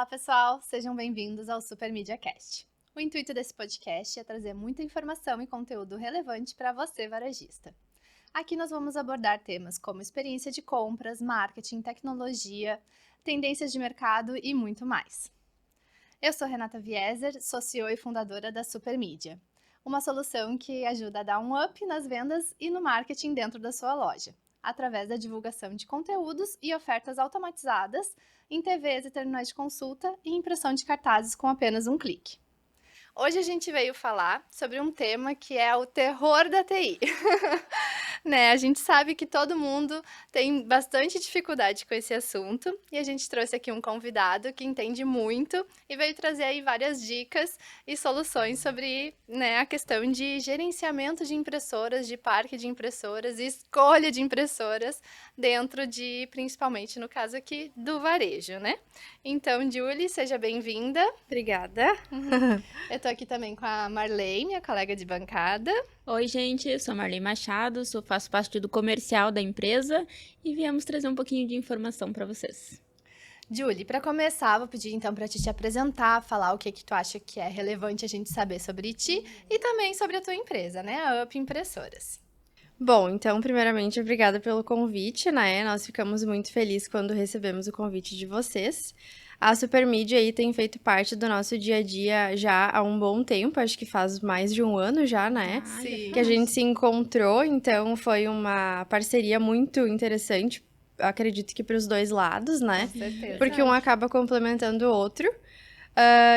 Olá, pessoal! Sejam bem-vindos ao Super Media Cast. O intuito desse podcast é trazer muita informação e conteúdo relevante para você, varejista. Aqui nós vamos abordar temas como experiência de compras, marketing, tecnologia, tendências de mercado e muito mais. Eu sou Renata Vieser, sou CEO e fundadora da Super Media, uma solução que ajuda a dar um up nas vendas e no marketing dentro da sua loja, através da divulgação de conteúdos e ofertas automatizadas em TVs e terminais de consulta e impressão de cartazes com apenas um clique. Hoje a gente veio falar sobre um tema que é o terror da TI. Né? A gente sabe que todo mundo tem bastante dificuldade com esse assunto e a gente trouxe aqui um convidado que entende muito e veio trazer aí várias dicas e soluções sobre, né, a questão de gerenciamento de impressoras, de parque de impressoras e escolha de impressoras dentro de, principalmente no caso aqui, do varejo, né? Então, Julie, seja bem-vinda. Obrigada. Eu tô aqui também com a Marley, minha colega de bancada. Oi, gente, eu sou a Marley Machado, faço parte do comercial da empresa e viemos trazer um pouquinho de informação para vocês. Julie, para começar, vou pedir então para te apresentar, falar o que tu acha que é relevante a gente saber sobre ti e também sobre a tua empresa, né, a Up Impressoras. Bom, então, primeiramente, obrigada pelo convite, né? Nós ficamos muito felizes quando recebemos o convite de vocês. A Supermídia aí tem feito parte do nosso dia a dia já há um bom tempo, acho que faz mais de um ano já, né? Sim. Que a gente se encontrou, então foi uma parceria muito interessante, acredito que para os dois lados, né? Com certeza. Porque um acaba complementando o outro.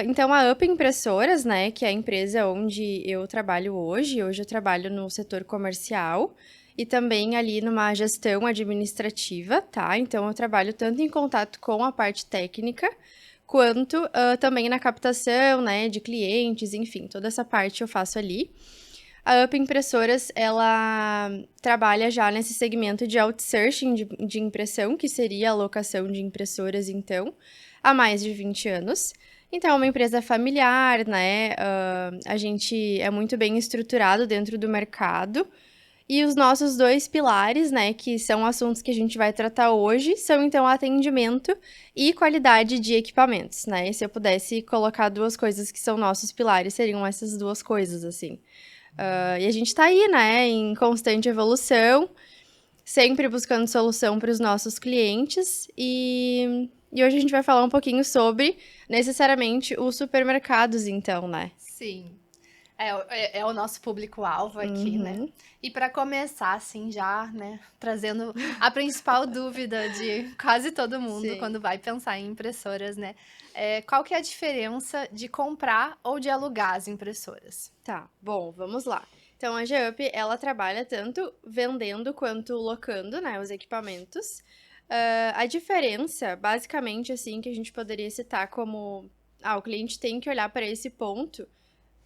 Então, a Up Impressoras, né, que é a empresa onde eu trabalho hoje eu trabalho no setor comercial e também ali numa gestão administrativa, tá? Então, eu trabalho tanto em contato com a parte técnica, quanto também na captação, né, de clientes, enfim, toda essa parte eu faço ali. A Up Impressoras, ela trabalha já nesse segmento de outsourcing de impressão, que seria a locação de impressoras, então, há mais de 20 anos. Então, é uma empresa familiar, né? A gente é muito bem estruturado dentro do mercado. E os nossos dois pilares, né, que são assuntos que a gente vai tratar hoje, são, então, atendimento e qualidade de equipamentos, né? E se eu pudesse colocar duas coisas que são nossos pilares, seriam essas duas coisas, assim. E a gente tá aí, né, em constante evolução, sempre buscando solução para os nossos clientes. E hoje a gente vai falar um pouquinho sobre, necessariamente, os supermercados, então, né? Sim. É o nosso público-alvo aqui, né? E para começar, assim, já, né, trazendo a principal dúvida de quase todo mundo Sim. quando vai pensar em impressoras, né? Qual que é a diferença de comprar ou de alugar as impressoras? Tá, bom, vamos lá. Então, a GUP, ela trabalha tanto vendendo quanto locando, né, os equipamentos. A diferença, basicamente, assim, que a gente poderia citar como... o cliente tem que olhar para esse ponto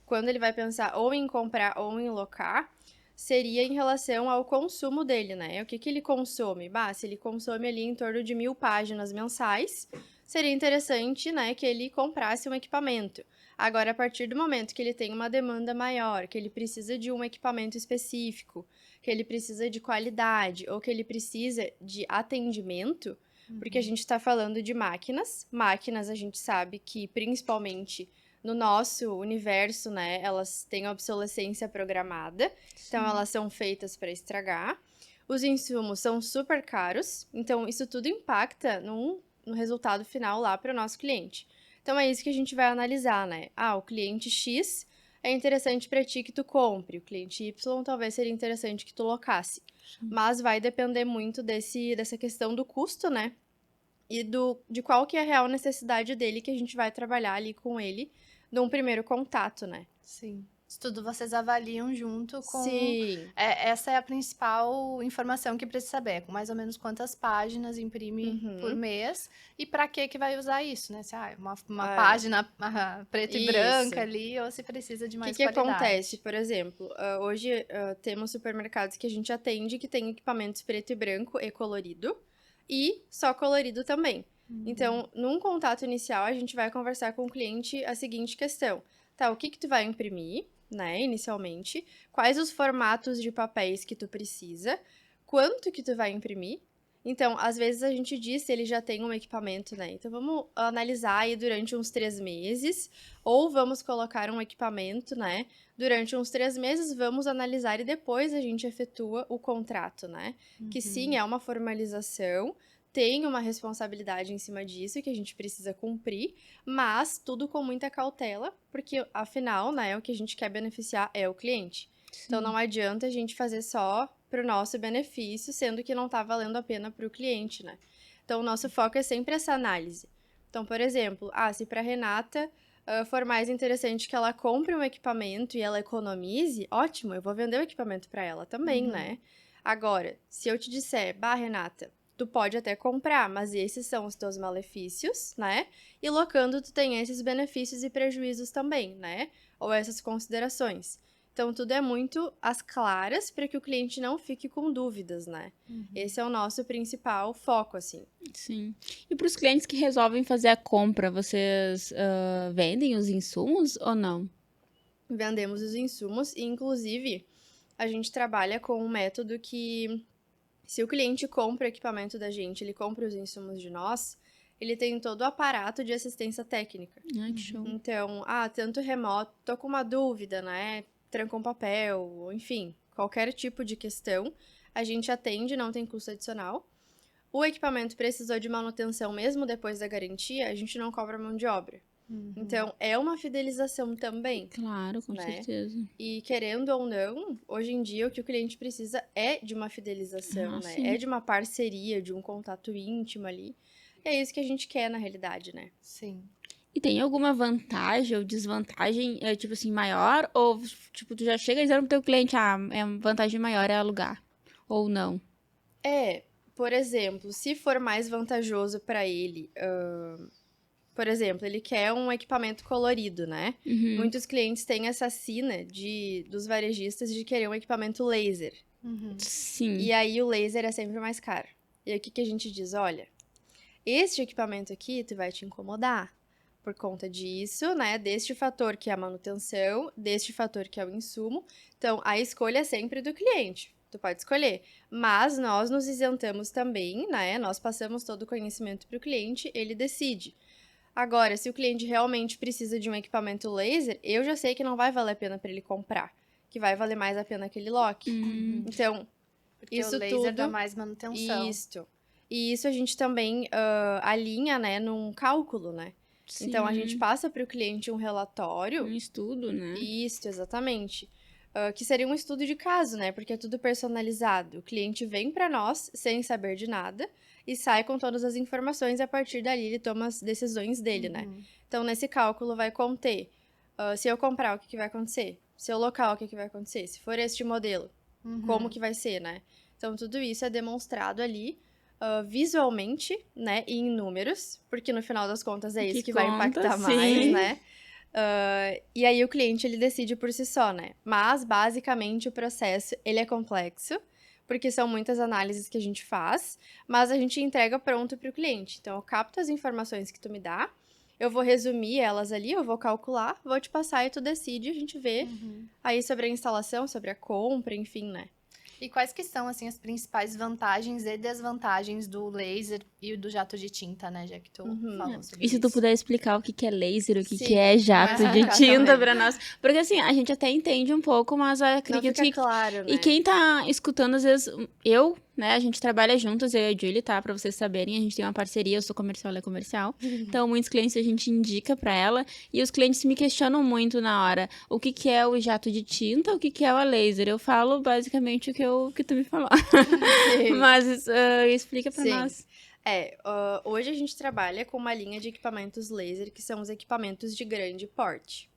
quando ele vai pensar ou em comprar ou em locar, seria em relação ao consumo dele, né? O que ele consome? Se ele consome ali em torno de 1.000 páginas mensais, seria interessante, né, que ele comprasse um equipamento. Agora, a partir do momento que ele tem uma demanda maior, que ele precisa de um equipamento específico, que ele precisa de qualidade, ou que ele precisa de atendimento, porque a gente está falando de máquinas. Máquinas, a gente sabe que, principalmente no nosso universo, né, elas têm obsolescência programada, então elas são feitas para estragar. Os insumos são super caros, então isso tudo impacta no resultado final lá para o nosso cliente. Então é isso que a gente vai analisar, né? O cliente X é interessante para ti que tu compre, o cliente Y talvez seria interessante que tu locasse. Mas vai depender muito dessa questão do custo, né? E de qual que é a real necessidade dele que a gente vai trabalhar ali com ele num primeiro contato, né? Sim. Isso tudo vocês avaliam junto com... Sim. Essa é a principal informação que precisa saber. Com mais ou menos quantas páginas imprime por mês e para que vai usar isso, né? Se uma página preta e branca ali ou se precisa de mais qualidade. O que acontece, por exemplo, hoje temos supermercados que a gente atende que tem equipamentos preto e branco e colorido e só colorido também. Então, num contato inicial, a gente vai conversar com o cliente a seguinte questão. Tá, o que tu vai imprimir, né, inicialmente? Quais os formatos de papéis que tu precisa? Quanto que tu vai imprimir? Então, às vezes a gente diz se ele já tem um equipamento, né? Então, vamos analisar aí durante uns 3 meses, ou vamos colocar um equipamento, né? Durante uns 3 meses, vamos analisar e depois a gente efetua o contrato, né? Que sim, é uma formalização, tem uma responsabilidade em cima disso que a gente precisa cumprir, mas tudo com muita cautela, porque afinal, né, o que a gente quer beneficiar é o cliente. Então, não adianta a gente fazer só para o nosso benefício, sendo que não está valendo a pena para o cliente, né? Então, o nosso foco é sempre essa análise. Então, por exemplo, se para Renata for mais interessante que ela compre um equipamento e ela economize, ótimo, eu vou vender o equipamento para ela também, né? Agora, se eu te disser, Renata, tu pode até comprar, mas esses são os teus malefícios, né? E locando, tu tem esses benefícios e prejuízos também, né? Ou essas considerações. Então, tudo é muito às claras para que o cliente não fique com dúvidas, né? Esse é o nosso principal foco, assim. Sim. E para os clientes que resolvem fazer a compra, vocês vendem os insumos ou não? Vendemos os insumos e, inclusive, a gente trabalha com um método que, se o cliente compra o equipamento da gente, ele compra os insumos de nós, ele tem todo o aparato de assistência técnica. Ai, que show. Então, tanto remoto, tô com uma dúvida, né? Trancou um papel, enfim, qualquer tipo de questão, a gente atende, não tem custo adicional. O equipamento precisou de manutenção mesmo depois da garantia, a gente não cobra mão de obra. Então, é uma fidelização também. Claro, com né? certeza. E querendo ou não, hoje em dia o que o cliente precisa é de uma fidelização, né? Sim. É de uma parceria, de um contato íntimo ali. E é isso que a gente quer na realidade, né? Sim. E tem alguma vantagem ou desvantagem, tipo assim, maior? Ou, tipo, tu já chega dizendo pro teu cliente, é uma vantagem maior é alugar? Ou não? Por exemplo, se for mais vantajoso para ele, por exemplo, ele quer um equipamento colorido, né? Muitos clientes têm essa sina dos varejistas de querer um equipamento laser. Sim. E aí o laser é sempre mais caro. E aí o que a gente diz? Olha, este equipamento aqui tu vai te incomodar por conta disso, né? Deste fator que é a manutenção, deste fator que é o insumo. Então, a escolha é sempre do cliente. Tu pode escolher. Mas nós nos isentamos também, né? Nós passamos todo o conhecimento para o cliente, ele decide. Agora, se o cliente realmente precisa de um equipamento laser, eu já sei que não vai valer a pena para ele comprar. Que vai valer mais a pena aquele lock. Então, Porque isso o laser tudo... dá mais manutenção. Isto. E isso a gente também alinha, né, num cálculo, né? Sim. Então, a gente passa para o cliente um relatório. Um estudo, né? Isso, exatamente. Que seria um estudo de caso, né? Porque é tudo personalizado. O cliente vem para nós sem saber de nada e sai com todas as informações e a partir dali ele toma as decisões dele, né? Então, nesse cálculo vai conter se eu comprar, o que vai acontecer? Se eu local, o que vai acontecer? Se for este modelo, como que vai ser, né? Então, tudo isso é demonstrado ali visualmente, né, e em números, porque no final das contas é isso que vai impactar mais, né? E aí o cliente, ele decide por si só, né? Mas, basicamente, o processo, ele é complexo, porque são muitas análises que a gente faz, mas a gente entrega pronto para o cliente. Então, eu capto as informações que tu me dá, eu vou resumir elas ali, eu vou calcular, vou te passar e tu decide, a gente vê aí sobre a instalação, sobre a compra, enfim, né? E quais que são, assim, as principais vantagens e desvantagens do laser e do jato de tinta, né? Já que tu falou sobre E se tu isso. puder explicar o que é laser, o que Sim, é jato mas de explicar tinta também. pra nós. Porque assim, a gente até entende um pouco, mas eu Não acredito fica que... claro, né? E quem tá escutando, às vezes, a gente trabalha juntas, eu e a Julie, tá? Pra vocês saberem, a gente tem uma parceria, eu sou comercial, ela é comercial. Então, muitos clientes a gente indica pra ela. E os clientes me questionam muito na hora. O que é o jato de tinta, o que é o laser? Eu falo basicamente o que tu me falou. Mas explica pra nós. Hoje a gente trabalha com uma linha de equipamentos laser, que são os equipamentos de grande porte.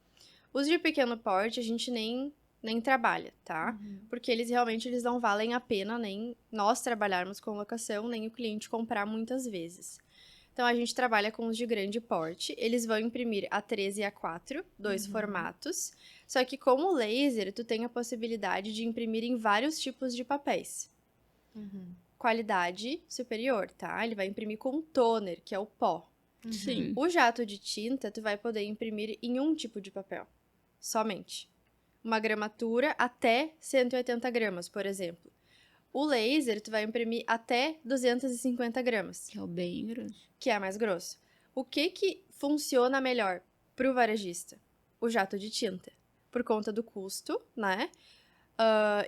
Os de pequeno porte a gente nem trabalha, tá? Porque eles realmente não valem a pena nem nós trabalharmos com locação, nem o cliente comprar muitas vezes. Então, a gente trabalha com os de grande porte. Eles vão imprimir A3 e A4, dois formatos. Só que como laser, tu tem a possibilidade de imprimir em vários tipos de papéis. Qualidade superior, tá? Ele vai imprimir com toner, que é o pó. Sim. O jato de tinta, tu vai poder imprimir em um tipo de papel. Somente. Uma gramatura até 180 gramas, por exemplo. O laser, tu vai imprimir até 250 gramas, Que é o bem grosso. que é mais grosso. O que funciona melhor pro varejista? O jato de tinta, por conta do custo, né?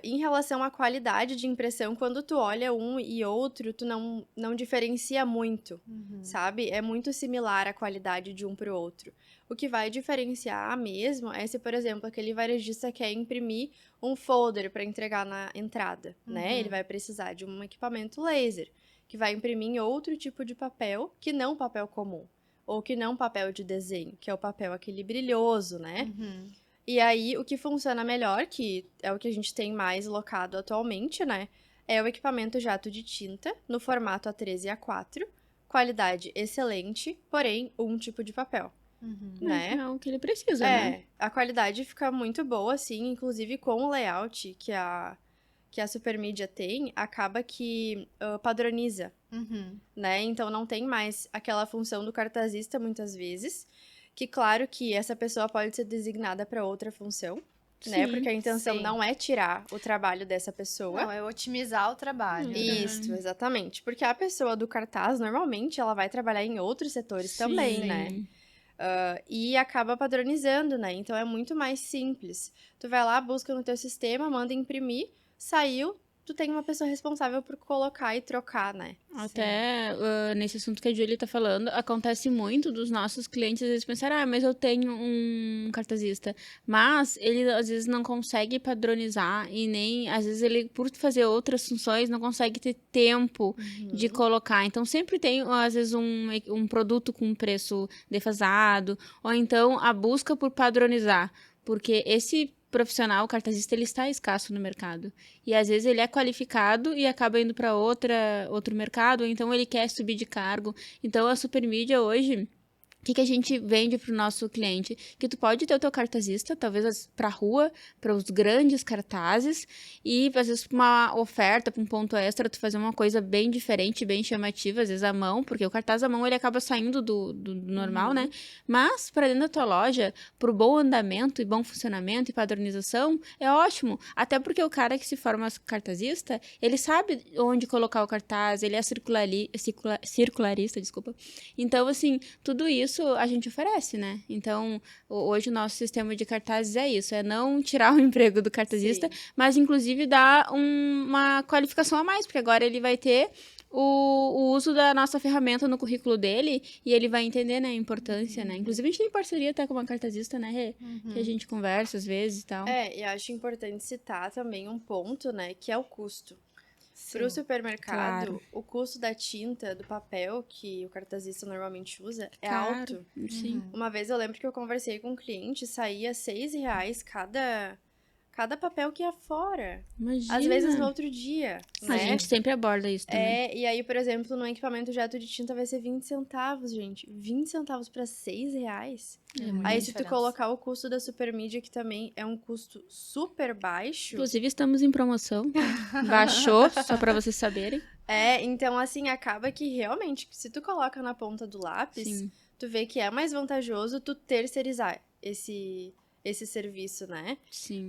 Em relação à qualidade de impressão, quando tu olha um e outro, tu não diferencia muito, sabe? É muito similar a qualidade de um pro outro. O que vai diferenciar mesmo é se, por exemplo, aquele varejista quer imprimir um folder para entregar na entrada, né? Ele vai precisar de um equipamento laser, que vai imprimir em outro tipo de papel, que não papel comum, ou que não papel de desenho, que é o papel aquele brilhoso, né? E aí, o que funciona melhor, que é o que a gente tem mais locado atualmente, né? É o equipamento jato de tinta, no formato A3 e A4. Qualidade excelente, porém, um tipo de papel, né? É o que ele precisa, né? A qualidade fica muito boa, assim, inclusive com o layout que a Supermídia tem, acaba que padroniza, né? Então, não tem mais aquela função do cartazista, muitas vezes, que claro que essa pessoa pode ser designada para outra função, né? Sim, Porque a intenção sim. não é tirar o trabalho dessa pessoa. Não, é otimizar o trabalho. né? Isso, exatamente. Porque a pessoa do cartaz, normalmente, ela vai trabalhar em outros setores também, né? E acaba padronizando, né? Então, é muito mais simples. Tu vai lá, busca no teu sistema, manda imprimir, saiu, tu tem uma pessoa responsável por colocar e trocar, né? Até nesse assunto que a Julie tá falando, acontece muito dos nossos clientes às vezes pensar, mas eu tenho um cartazista. Mas ele às vezes não consegue padronizar e nem, às vezes ele, por fazer outras funções, não consegue ter tempo de colocar. Então sempre tem, às vezes, um produto com preço defasado, ou então a busca por padronizar. Porque esse profissional, cartazista, ele está escasso no mercado. E às vezes ele é qualificado e acaba indo para outro mercado, ou então ele quer subir de cargo. Então a Supermídia hoje, o que a gente vende para o nosso cliente? Que tu pode ter o teu cartazista, talvez para a rua, para os grandes cartazes, e às vezes pra uma oferta, para um ponto extra, tu fazer uma coisa bem diferente, bem chamativa, às vezes à mão, porque o cartaz à mão ele acaba saindo do normal, né? Mas para dentro da tua loja, pro bom andamento e bom funcionamento e padronização, é ótimo. Até porque o cara que se forma cartazista, ele sabe onde colocar o cartaz, ele é circularista, desculpa. Então, assim, tudo isso a gente oferece, né? Então, hoje o nosso sistema de cartazes é isso, é não tirar o emprego do cartazista, mas inclusive dar uma qualificação a mais, porque agora ele vai ter o uso da nossa ferramenta no currículo dele e ele vai entender, né, a importância, né? Inclusive a gente tem parceria até com uma cartazista, né, Rê? Que a gente conversa às vezes e tal. E acho importante citar também um ponto, né, que é o custo. Pro supermercado, claro. o custo da tinta, do papel que o cartazista normalmente usa é Claro, alto. sim. Uma vez eu lembro que eu conversei com um cliente, saía R$6 cada papel que ia fora. Imagina. Às vezes no outro dia, A né? gente sempre aborda isso também. E aí, por exemplo, no equipamento jato de tinta vai ser 20 centavos, gente. 20 centavos para R$6? muita Aí, se tu diferença. colocar o custo da Supermídia, que também é um custo super baixo. Inclusive, estamos em promoção. Tá? Baixou, só pra vocês saberem. Então, assim, acaba que realmente, se tu coloca na ponta do lápis, Sim. tu vê que é mais vantajoso tu terceirizar esse serviço, né? Sim.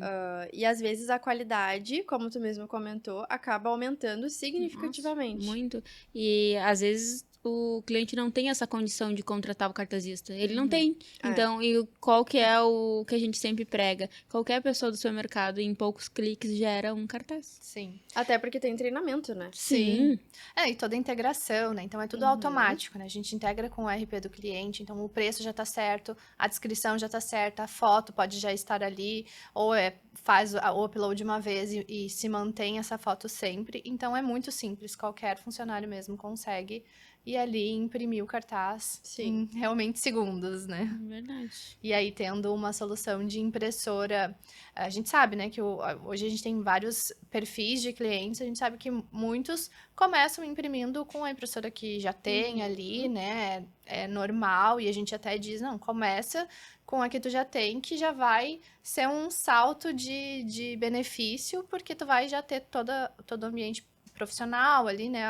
E às vezes a qualidade, como tu mesmo comentou, acaba aumentando significativamente. Nossa, muito. E às vezes o cliente não tem essa condição de contratar o cartazista. Ele não tem. Então, e qual que é o que a gente sempre prega? Qualquer pessoa do seu mercado, em poucos cliques, gera um cartaz. Sim. Até porque tem treinamento, né? Sim. E toda a integração, né? Então é tudo automático, né? A gente integra com o RP do cliente, então o preço já tá certo, a descrição já tá certa, a foto pode já estar ali, ou faz o upload de uma vez e se mantém essa foto sempre. Então é muito simples, qualquer funcionário mesmo consegue ir ali e imprimir o cartaz em realmente segundos, né? Verdade. E aí, tendo uma solução de impressora, a gente sabe, né, que hoje a gente tem vários perfis de clientes, a gente sabe que muitos começam imprimindo com a impressora que já tem ali, né, é normal, e a gente até diz, não, começa com a que tu já tem, que já vai ser um salto de benefício, porque tu vai já ter todo o ambiente profissional ali, né,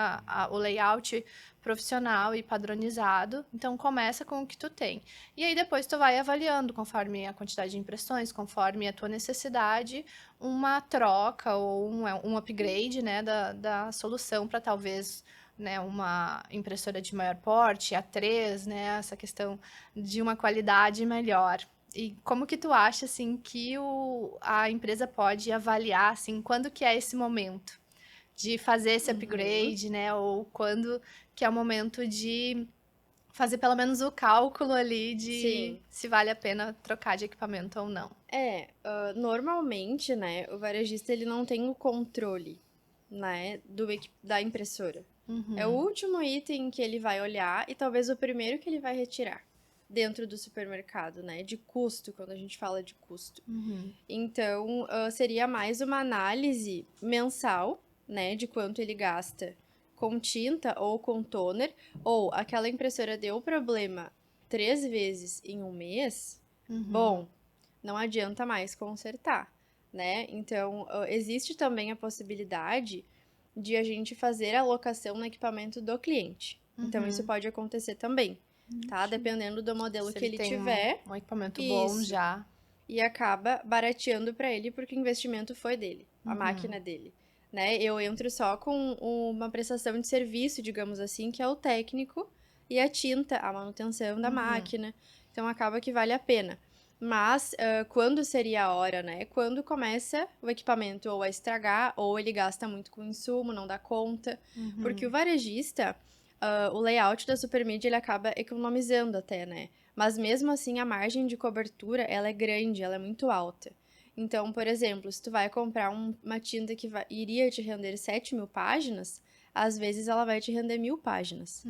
o layout profissional e padronizado, então começa com o que tu tem. E aí depois tu vai avaliando, conforme a quantidade de impressões, conforme a tua necessidade, uma troca ou um upgrade, né, da solução para talvez, né, uma impressora de maior porte, A3, né, essa questão de uma qualidade melhor. E como que tu acha, assim, que a empresa pode avaliar, assim, quando que é esse momento de fazer esse upgrade, né? Ou quando que é o momento de fazer pelo menos o cálculo ali de Sim. se vale a pena trocar de equipamento ou não. Normalmente, né, o varejista ele não tem o controle, né, da impressora. É o último item que ele vai olhar e talvez o primeiro que ele vai retirar dentro do supermercado, né, de custo, quando a gente fala de custo. Então, seria mais uma análise mensal, né, de quanto ele gasta com tinta ou com toner, ou aquela impressora deu problema 3 vezes em um mês, bom, não adianta mais consertar, né? Então, existe também a possibilidade de a gente fazer a alocação no equipamento do cliente. Então, isso pode acontecer também, tá? Dependendo do modelo Se que ele tem tiver. um equipamento bom Isso. já. E acaba barateando para ele porque o investimento foi dele, a máquina dele, né? Eu entro só com uma prestação de serviço, digamos assim, que é o técnico e a tinta, a manutenção da máquina. Então acaba que vale a pena. Mas quando seria a hora, né? Quando começa o equipamento ou a estragar ou ele gasta muito com insumo, não dá conta, porque o varejista, o layout da Supermídia ele acaba economizando até, né? Mas mesmo assim, a margem de cobertura, ela é grande, ela é muito alta. Então, por exemplo, se tu vai comprar uma tinta que iria te render 7.000 páginas, às vezes ela vai te render 1.000 páginas.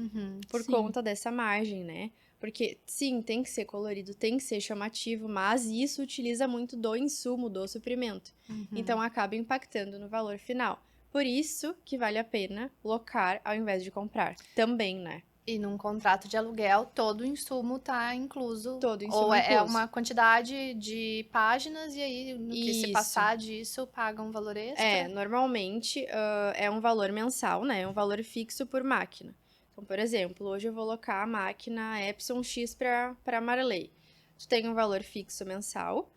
Por Sim. conta dessa margem, né? Porque, sim, tem que ser colorido, tem que ser chamativo, mas isso utiliza muito do insumo, do suprimento. Então, acaba impactando no valor final. Por isso que vale a pena locar ao invés de comprar. Também, né? E num contrato de aluguel, todo o insumo tá incluso. Todo insumo Ou é incluso. uma quantidade de páginas e aí, no que se Isso. passar disso, paga um valor extra? Normalmente é um valor mensal, né? É um valor fixo por máquina. Então, por exemplo, hoje eu vou alocar a máquina Epson X para Marley. Tu tem um valor fixo mensal.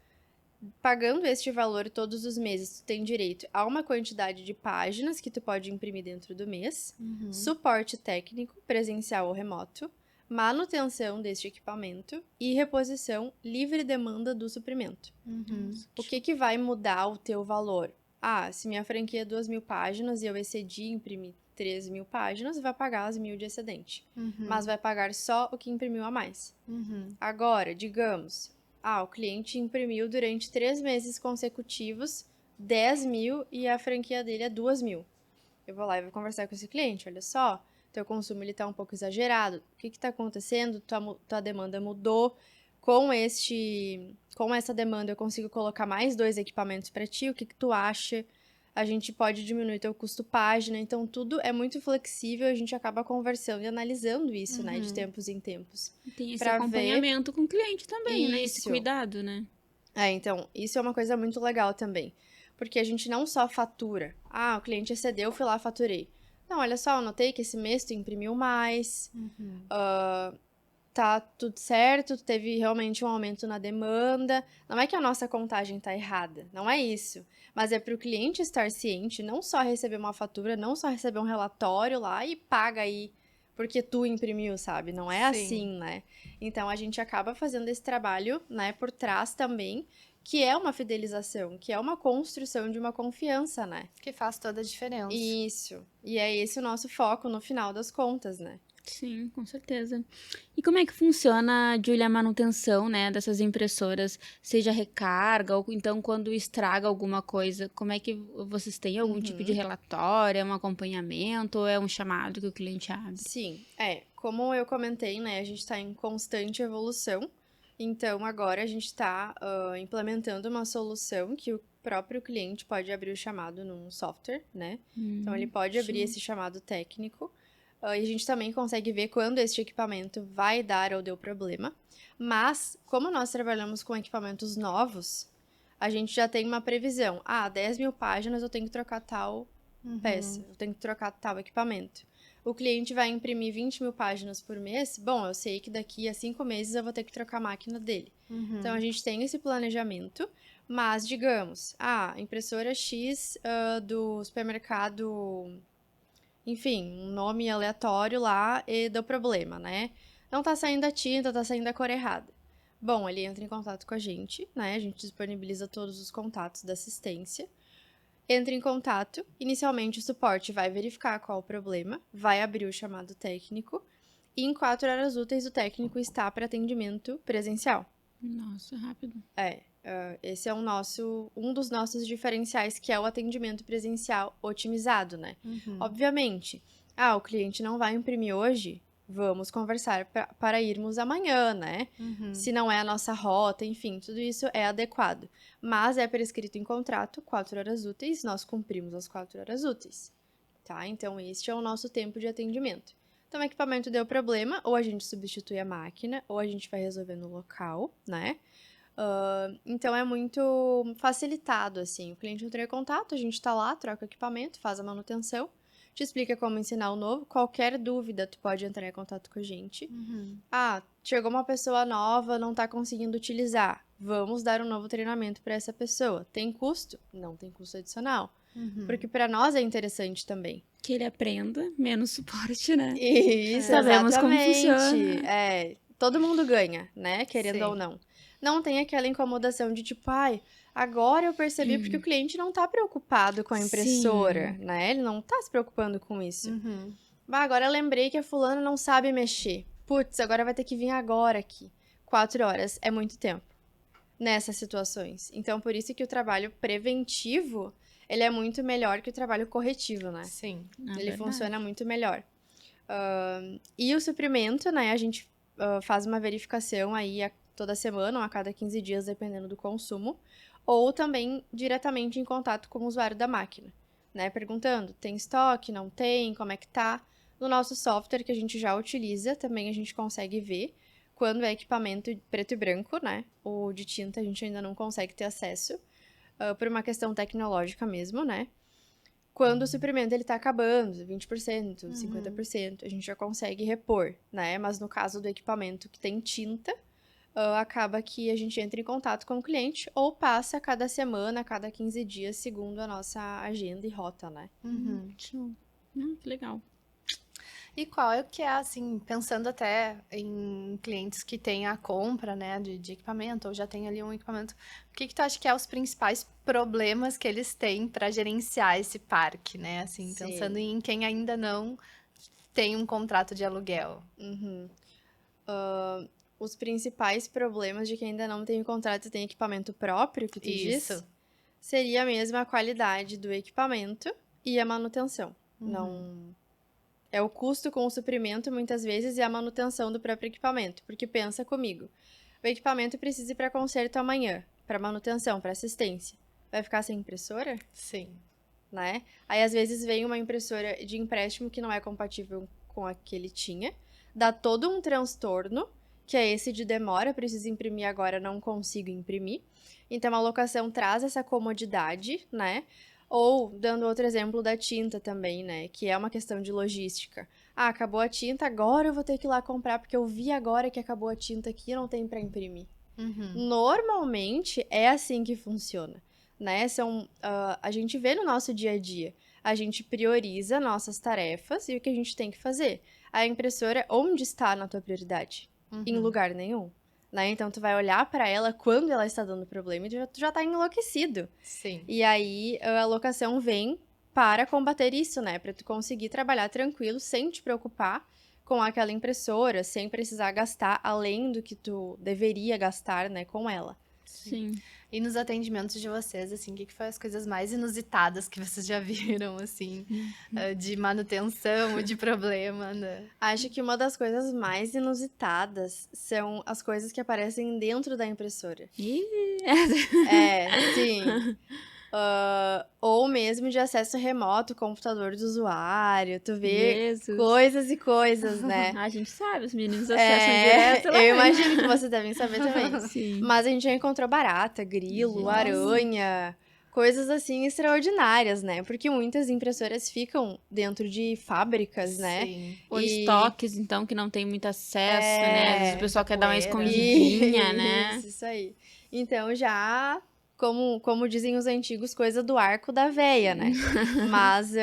Pagando este valor todos os meses, tu tem direito a uma quantidade de páginas que tu pode imprimir dentro do mês, suporte técnico, presencial ou remoto, manutenção deste equipamento e reposição livre demanda do suprimento. O que vai mudar o teu valor? Se minha franquia é 2.000 páginas e eu excedi e imprimi 3.000 páginas, vai pagar as 1.000 de excedente. Mas vai pagar só o que imprimiu a mais. Agora, digamos, o cliente imprimiu durante 3 meses consecutivos 10.000 e a franquia dele é 2.000. Eu vou lá e vou conversar com esse cliente, olha só, teu consumo ele tá um pouco exagerado, o que está acontecendo? Tua demanda mudou, com essa demanda eu consigo colocar mais 2 equipamentos para ti, o que tu acha? A gente pode diminuir teu custo página, então tudo é muito flexível, a gente acaba conversando e analisando isso, né, de tempos em tempos. Tem esse Pra acompanhamento com o cliente também, né? Esse Isso. cuidado, né? Então, isso é uma coisa muito legal também. Porque a gente não só fatura. O cliente excedeu, fui lá, faturei. Não, olha só, eu notei que esse mês tu imprimiu mais. Tá tudo certo, tu teve realmente um aumento na demanda. Não é que a nossa contagem tá errada, não é isso. Mas é para o cliente estar ciente, não só receber uma fatura, não só receber um relatório lá e paga aí porque tu imprimiu, sabe? Não é Sim. assim, né? Então a gente acaba fazendo esse trabalho, né, por trás também, que é uma fidelização, que é uma construção de uma confiança, né? Que faz toda a diferença. Isso. E é esse o nosso foco no final das contas, né? Sim, com certeza. E como é que funciona, Júlia, a manutenção, né, dessas impressoras? Seja recarga ou então quando estraga alguma coisa, como é que vocês têm algum tipo de relatório, um acompanhamento ou é um chamado que o cliente abre? Sim, como eu comentei, né, a gente está em constante evolução, então agora a gente está implementando uma solução que o próprio cliente pode abrir o chamado num software, né? Então ele pode abrir esse chamado técnico e a gente também consegue ver quando este equipamento vai dar ou deu problema. Mas, como nós trabalhamos com equipamentos novos, a gente já tem uma previsão. 10.000 páginas eu tenho que trocar tal peça, eu tenho que trocar tal equipamento. o cliente vai imprimir 20 mil páginas por mês, bom, eu sei que daqui a 5 meses eu vou ter que trocar a máquina dele. Então, a gente tem esse planejamento, mas, digamos, a impressora X do supermercado, enfim, um nome aleatório lá e deu problema, né? Não tá saindo a tinta, tá saindo a cor errada. Bom, ele entra em contato com a gente, né? A gente disponibiliza todos os contatos da assistência. Entra em contato, inicialmente o suporte vai verificar qual o problema, vai abrir o chamado técnico e em 4 horas úteis o técnico está para atendimento presencial. Nossa, rápido. Esse é um dos nossos diferenciais, que é o atendimento presencial otimizado, né? Obviamente, o cliente não vai imprimir hoje, vamos conversar para irmos amanhã, né? Se não é a nossa rota, enfim, tudo isso é adequado. Mas é prescrito em contrato 4 horas úteis, nós cumprimos as 4 horas úteis, tá? Então, este é o nosso tempo de atendimento. Então, o equipamento deu problema, ou a gente substitui a máquina, ou a gente vai resolver no local, né? Então, é muito facilitado, assim. O cliente entra em contato, a gente tá lá, troca o equipamento, faz a manutenção, te explica como ensinar o novo. Qualquer dúvida, tu pode entrar em contato com a gente. Chegou uma pessoa nova, não tá conseguindo utilizar. Vamos dar um novo treinamento para essa pessoa. Tem custo? Não tem custo adicional. Porque para nós é interessante também. Que ele aprenda, menos suporte, né? Isso, Sabemos como exatamente. funciona. Todo mundo ganha, né? Querendo Sim. ou não. Não tem aquela incomodação de tipo, agora eu percebi, porque o cliente não tá preocupado com a impressora, né? Ele não tá se preocupando com isso. Agora eu lembrei que a fulana não sabe mexer. Putz, agora vai ter que vir agora aqui. 4 horas é muito tempo nessas situações. Então, por isso que o trabalho preventivo, ele é muito melhor que o trabalho corretivo, né? Sim. Ele funciona muito melhor. E o suprimento, né? A gente faz uma verificação aí toda semana ou a cada 15 dias, dependendo do consumo. Ou também diretamente em contato com o usuário da máquina, né? Perguntando, tem estoque, não tem, como é que tá? No nosso software que a gente já utiliza, também a gente consegue ver quando é equipamento preto e branco, né? O de tinta a gente ainda não consegue ter acesso, por uma questão tecnológica mesmo, né? Quando o suprimento ele tá acabando, 20%, 50%, a gente já consegue repor, né? Mas no caso do equipamento que tem tinta, acaba que a gente entra em contato com o cliente ou passa a cada semana, a cada 15 dias, segundo a nossa agenda e rota, né? Show. Que legal. E qual é o que é, assim, pensando até em clientes que têm a compra, né, de equipamento, ou já tem ali um equipamento, o que tu acha que é os principais problemas que eles têm para gerenciar esse parque, né? Assim, Sim. pensando em quem ainda não tem um contrato de aluguel. Os principais problemas de quem ainda não tem contrato e tem equipamento próprio, que tu Isso. diz, seria mesmo a qualidade do equipamento e a manutenção. Não... É o custo com o suprimento, muitas vezes, e a manutenção do próprio equipamento. Porque pensa comigo, o equipamento precisa ir para conserto amanhã, para manutenção, para assistência. Vai ficar sem impressora? Sim. Né? Aí, às vezes, vem uma impressora de empréstimo que não é compatível com a que ele tinha, dá todo um transtorno, que é esse de demora, preciso imprimir agora, não consigo imprimir. Então, a locação traz essa comodidade, né? Ou, dando outro exemplo da tinta também, né? Que é uma questão de logística. Acabou a tinta, agora eu vou ter que ir lá comprar, porque eu vi agora que acabou a tinta aqui e não tem para imprimir. Normalmente, é assim que funciona, né? A gente vê no nosso dia a dia. A gente prioriza nossas tarefas e o que a gente tem que fazer. A impressora, onde está na tua prioridade? Em lugar nenhum. Né? Então, tu vai olhar para ela quando ela está dando problema e tu já tá enlouquecido. Sim. E aí, a locação vem para combater isso, né? Para tu conseguir trabalhar tranquilo, sem te preocupar com aquela impressora, sem precisar gastar além do que tu deveria gastar, né, com ela. Sim. E nos atendimentos de vocês, assim, o que foi as coisas mais inusitadas que vocês já viram, assim, de manutenção ou de problema, né? Acho que uma das coisas mais inusitadas são as coisas que aparecem dentro da impressora. Sim. Ou mesmo de acesso remoto, computador do usuário. Tu vê coisas e coisas, né? A gente sabe, os meninos acessam direto lá. Eu imagino que vocês devem saber também. Sim. Mas a gente já encontrou barata, grilo, aranha, coisas assim extraordinárias, né? Porque muitas impressoras ficam dentro de fábricas, né? Sim. Ou E- estoques, então, que não tem muito acesso, né? Às vezes o pessoal quer dar uma poeira, né? escondidinha, né? Isso aí. Então já, como dizem os antigos, coisa do arco da véia, né? Mas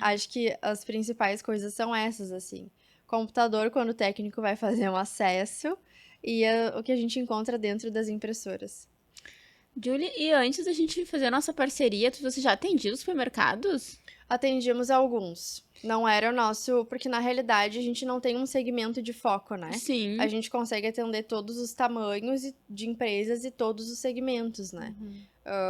acho que as principais coisas são essas, assim. Computador, quando o técnico vai fazer um acesso, e o que a gente encontra dentro das impressoras. Julie, e antes da gente fazer a nossa parceria, você já atendia os supermercados? Atendíamos alguns. Não era o nosso, porque na realidade a gente não tem um segmento de foco, né? Sim. A gente consegue atender todos os tamanhos de empresas e todos os segmentos, né?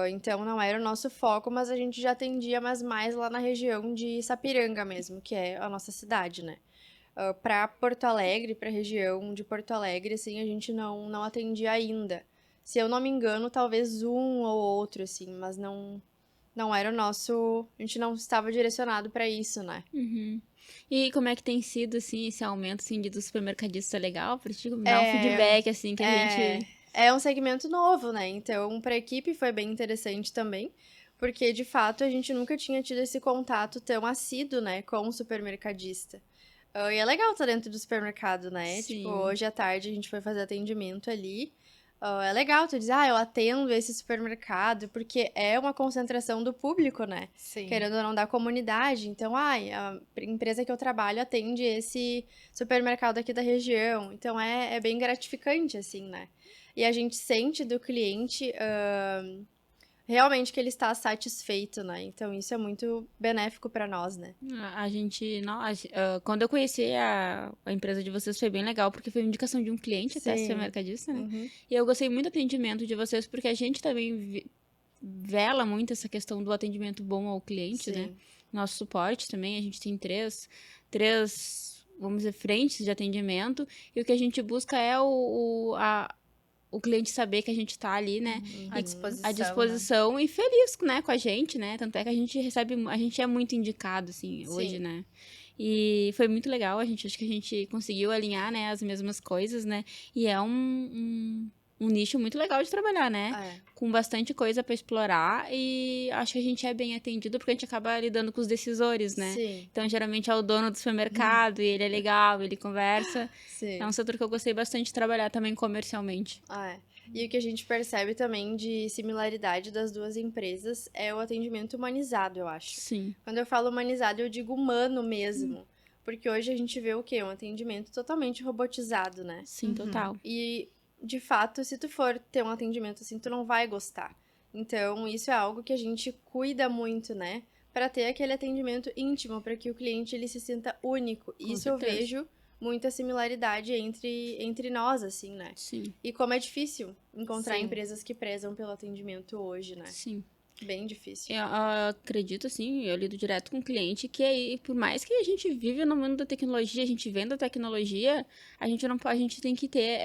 Então não era o nosso foco, mas a gente já atendia, mas mais lá na região de Sapiranga mesmo, que é a nossa cidade, né? Para Porto Alegre, para a região de Porto Alegre, assim, a gente não atendia ainda. Se eu não me engano, talvez um ou outro, assim, mas não era o nosso. A gente não estava direcionado para isso, né? Uhum. E como é que tem sido, assim, esse aumento, assim, do supermercadista legal? Pra te dar um feedback, assim, que a gente... É um segmento novo, né? Então, para a equipe foi bem interessante também, porque de fato a gente nunca tinha tido esse contato tão assíduo, né, com o supermercadista. E é legal estar dentro do supermercado, né? Sim. Tipo, hoje à tarde a gente foi fazer atendimento ali. É legal tu dizer, eu atendo esse supermercado, porque é uma concentração do público, né? Sim. Querendo ou não, da comunidade. Então, a empresa que eu trabalho atende esse supermercado aqui da região. Então, é bem gratificante, assim, né? E a gente sente do cliente realmente que ele está satisfeito, né? Então, isso é muito benéfico para nós, né? A gente, quando eu conheci a empresa de vocês foi bem legal, porque foi indicação de um cliente até Sim. supermercadista, né? Uhum. E eu gostei muito do atendimento de vocês, porque a gente também vela muito essa questão do atendimento bom ao cliente, né? Sim. Nosso suporte também, a gente tem três, vamos dizer, frentes de atendimento, e o que a gente busca é o cliente saber que a gente tá ali, né? À disposição. À disposição e feliz, né, com a gente, né? Tanto é que a gente é muito indicado, assim, Sim. hoje, né? E foi muito legal, acho que a gente conseguiu alinhar, né, as mesmas coisas, né? E é um nicho muito legal de trabalhar, né? Com bastante coisa pra explorar e acho que a gente é bem atendido porque a gente acaba lidando com os decisores, né? Sim. Então, geralmente é o dono do supermercado e ele é legal, ele conversa. Sim. É um setor que eu gostei bastante de trabalhar também comercialmente. E o que a gente percebe também de similaridade das duas empresas é o atendimento humanizado, eu acho. Sim. Quando eu falo humanizado, eu digo humano mesmo. Porque hoje a gente vê o quê? Um atendimento totalmente robotizado, né? Sim, total. E, de fato, se tu for ter um atendimento assim, tu não vai gostar. Então, isso é algo que a gente cuida muito, né? Para ter aquele atendimento íntimo, para que o cliente ele se sinta único. Com Isso certeza. eu vejo muita similaridade entre nós, assim, né? Sim, E como é difícil encontrar Sim. empresas que prezam pelo atendimento hoje, né? sim. Bem difícil. Eu acredito, assim, eu lido direto com o cliente, que aí, por mais que a gente vive no mundo da tecnologia, a gente venda tecnologia, a gente tem que ter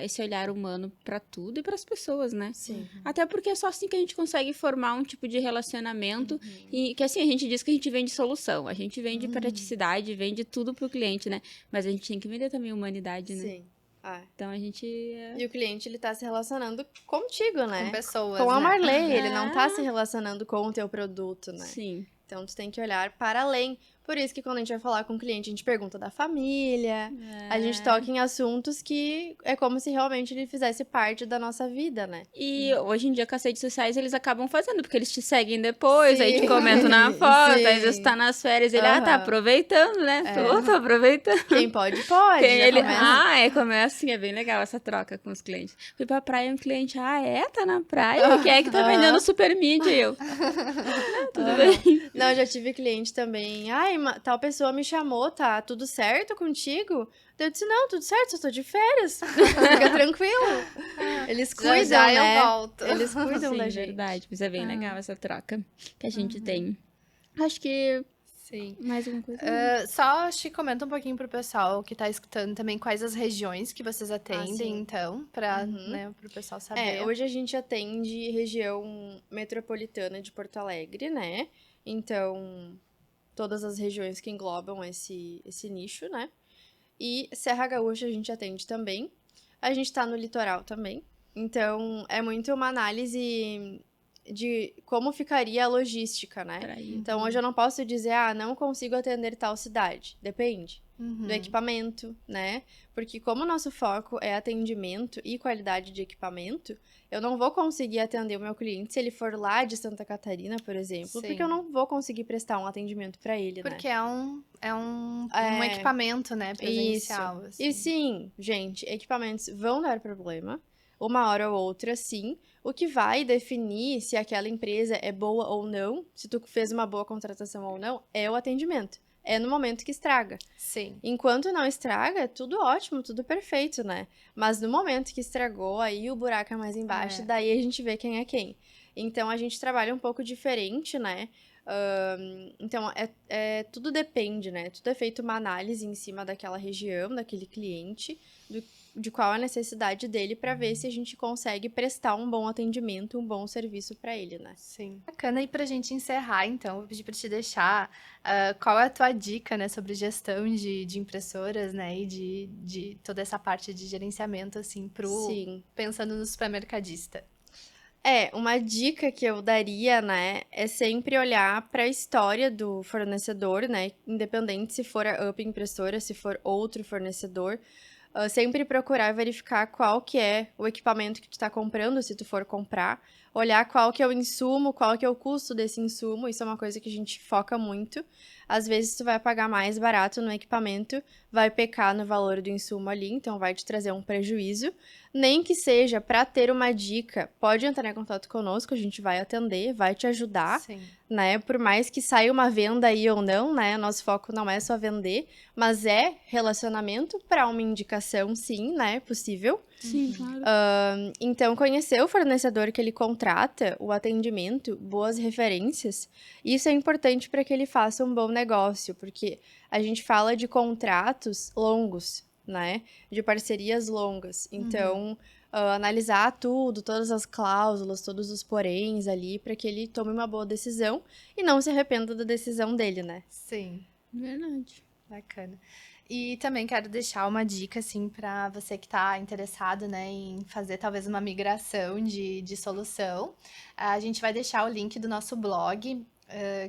esse olhar humano pra tudo e pras pessoas, né? Sim. Até porque é só assim que a gente consegue formar um tipo de relacionamento e que, assim, a gente diz que a gente vende solução, a gente vende praticidade, vende tudo pro cliente, né? Mas a gente tem que vender também humanidade, né? Sim. Então a gente... E o cliente, ele tá se relacionando contigo, né? Com pessoas, Com a né? Marley, ele não tá se relacionando com o teu produto, né? Sim. Então, tu tem que olhar para além. Por isso que quando a gente vai falar com o cliente, a gente pergunta da família, a gente toca em assuntos que é como se realmente ele fizesse parte da nossa vida, né? E hoje em dia, com as redes sociais, eles acabam fazendo, porque eles te seguem depois, aí te Sim. comentam na foto, Sim. às vezes tá nas férias, ele, tá Aham. aproveitando, né? Tô aproveitando. Quem pode, pode. Quem já ele... começa. Começa assim, é bem legal essa troca com os clientes. Fui pra praia, um cliente, tá na praia? Quem é que tá vendendo super mídia? E eu, tudo bem. Não, eu já tive cliente também. Tal pessoa me chamou, tá tudo certo contigo? Eu disse, não, tudo certo, só tô de férias. Fica tranquilo. Eles cuidam, já né? eu volto. Eles cuidam Sim, da gente. verdade. Mas é bem legal essa troca que a gente tem. Acho que Sim. mais alguma coisa. Só acho que comenta um pouquinho pro pessoal que tá escutando também quais as regiões que vocês atendem, sim. então, pra, né, pro pessoal saber. Hoje a gente atende região metropolitana de Porto Alegre, né? Então, todas as regiões que englobam esse nicho, né? E Serra Gaúcha a gente atende também. A gente tá no litoral também. Então, é muito uma análise de como ficaria a logística, né? Pra ir. Então, hoje eu não posso dizer, não consigo atender tal cidade. Depende do equipamento, né? Porque como o nosso foco é atendimento e qualidade de equipamento, eu não vou conseguir atender o meu cliente se ele for lá de Santa Catarina, por exemplo, Sim. porque eu não vou conseguir prestar um atendimento para ele, né? Porque é um equipamento, né, presencial. Isso. Assim. E sim, gente, equipamentos vão dar problema, uma hora ou outra, sim. O que vai definir se aquela empresa é boa ou não, se tu fez uma boa contratação ou não, é o atendimento. É no momento que estraga. Sim. Enquanto não estraga, é tudo ótimo, tudo perfeito, né? Mas no momento que estragou, aí o buraco é mais embaixo, daí a gente vê quem é quem. Então, a gente trabalha um pouco diferente, né? Então, tudo depende, né? Tudo é feito uma análise em cima daquela região, daquele cliente, de qual a necessidade dele para ver se a gente consegue prestar um bom atendimento, um bom serviço para ele, né? Sim. Bacana. E pra gente encerrar, então, vou pedir pra te deixar qual é a tua dica, né, sobre gestão de impressoras, né, e de toda essa parte de gerenciamento, assim, Sim. pensando no supermercadista. Uma dica que eu daria, né, é sempre olhar para a história do fornecedor, né, independente se for a Up Impressora, se for outro fornecedor, sempre procurar verificar qual que é o equipamento que tu tá comprando, se tu for comprar, olhar qual que é o insumo, qual que é o custo desse insumo, isso é uma coisa que a gente foca muito. Às vezes tu vai pagar mais barato no equipamento, vai pecar no valor do insumo ali, então vai te trazer um prejuízo. Nem que seja para ter uma dica, pode entrar em contato conosco, a gente vai atender, vai te ajudar, Sim. né? Por mais que saia uma venda aí ou não, né? Nosso foco não é só vender, mas é relacionamento para uma indicação, sim, né? Possível. Sim, claro. Então, conhecer o fornecedor que ele contrata, o atendimento, boas referências, isso é importante para que ele faça um bom negócio, porque a gente fala de contratos longos, né? De parcerias longas. Então, analisar tudo, todas as cláusulas, todos os poréns ali, para que ele tome uma boa decisão e não se arrependa da decisão dele, né? Sim. Verdade. Bacana. E também quero deixar uma dica, assim, para você que está interessado, né, em fazer talvez uma migração de solução. A gente vai deixar o link do nosso blog,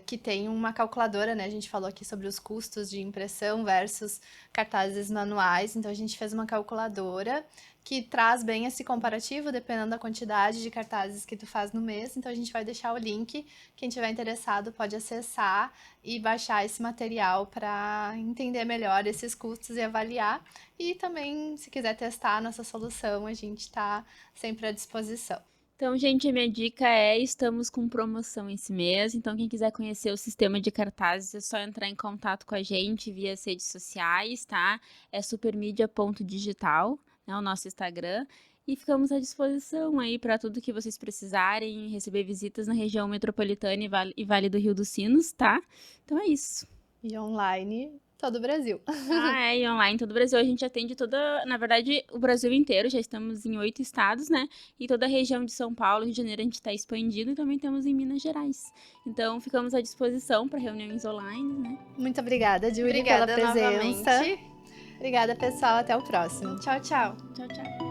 que tem uma calculadora, né? A gente falou aqui sobre os custos de impressão versus cartazes manuais. Então, a gente fez uma calculadora que traz bem esse comparativo, dependendo da quantidade de cartazes que tu faz no mês. Então, a gente vai deixar o link. Quem tiver interessado pode acessar e baixar esse material para entender melhor esses custos e avaliar. E também, se quiser testar a nossa solução, a gente está sempre à disposição. Então, gente, a minha dica é, estamos com promoção esse mês, então quem quiser conhecer o sistema de cartazes é só entrar em contato com a gente via as redes sociais, tá? É supermedia.digital, né, o nosso Instagram, e ficamos à disposição aí para tudo que vocês precisarem, receber visitas na região metropolitana e Vale do Rio dos Sinos, tá? Então é isso. E online, todo o Brasil. E online todo o Brasil. A gente atende na verdade, o Brasil inteiro. Já estamos em 8 estados, né? E toda a região de São Paulo, Rio de Janeiro, a gente está expandindo e também temos em Minas Gerais. Então, ficamos à disposição para reuniões online, né? Muito obrigada, Júlia, Obrigada pela presença. novamente. Obrigada, pessoal. Até o próximo. Tchau, tchau. Tchau, tchau.